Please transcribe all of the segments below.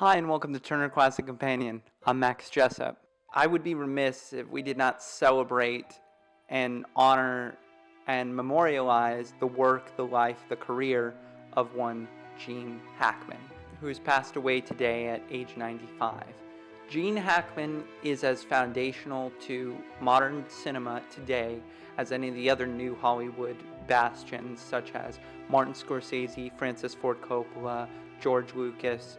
Hi and welcome to Turner Classic Companion. I'm Max Jessup. I would be remiss if we did not celebrate and honor and memorialize the work, the life, the career of one Gene Hackman, who's passed away today at age 95. Gene Hackman is as foundational to modern cinema today as any of the other new Hollywood bastions such as Martin Scorsese, Francis Ford Coppola, George Lucas,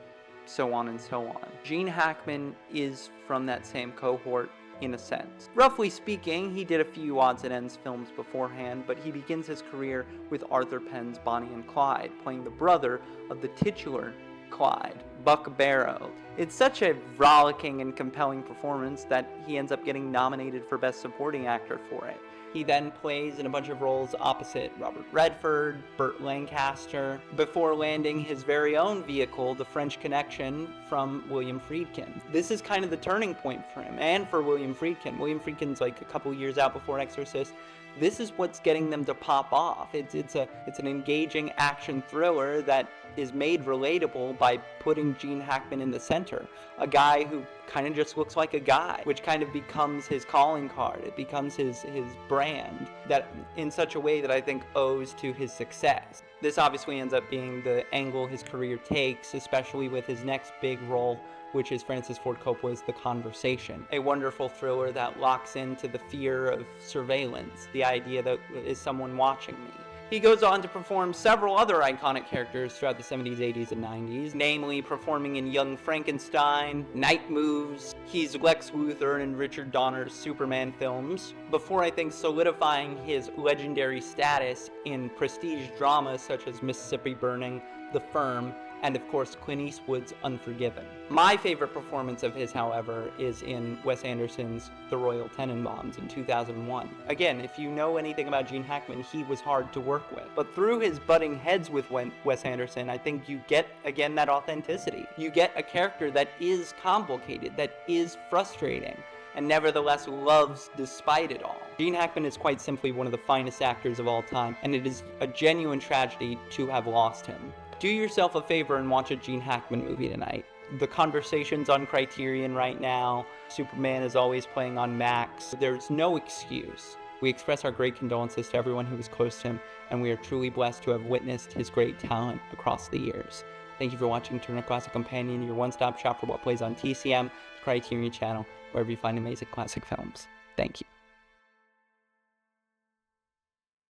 so on and so on. Gene Hackman is from that same cohort in a sense. Roughly speaking, he did a few odds and ends films beforehand, but he begins his career with Arthur Penn's Bonnie and Clyde, playing the brother of the titular Clyde, Buck Barrow. It's such a rollicking and compelling performance that he ends up getting nominated for Best Supporting Actor for it. He then plays in a bunch of roles opposite Robert Redford, Burt Lancaster, before landing his very own vehicle, The French Connection, from William Friedkin. This is kind of the turning point for him, and for William Friedkin. William Friedkin's like a couple years out before Exorcist. This is what's getting them to pop off. It's an engaging action thriller that is made relatable by putting Gene Hackman in the center. A guy who kind of just looks like a guy, which kind of becomes his calling card. It becomes his brand, that in such a way that I think owes to his success. This obviously ends up being the angle his career takes, especially with his next big role, which is Francis Ford Coppola's The Conversation, a wonderful thriller that locks into the fear of surveillance, the idea that is someone watching me. He goes on to perform several other iconic characters throughout the 70s, 80s, and 90s, namely performing in Young Frankenstein, Night Moves. He's Lex Luthor in Richard Donner's Superman films, before I think solidifying his legendary status in prestige dramas such as Mississippi Burning, The Firm, and of course Clint Eastwood's Unforgiven. My favorite performance of his, however, is in Wes Anderson's The Royal Tenenbaums in 2001. Again, if you know anything about Gene Hackman, he was hard to work with. But through his butting heads with Wes Anderson, I think you get, again, that authenticity. You get a character that is complicated, that is frustrating, and nevertheless loves despite it all. Gene Hackman is quite simply one of the finest actors of all time, and it is a genuine tragedy to have lost him. Do yourself a favor and watch a Gene Hackman movie tonight. The Conversation's on Criterion right now. Superman is always playing on Max. There's no excuse. We express our great condolences to everyone who was close to him, and we are truly blessed to have witnessed his great talent across the years. Thank you for watching Turner Classic Companion, your one-stop shop for what plays on TCM, the Criterion channel, wherever you find amazing classic films. Thank you.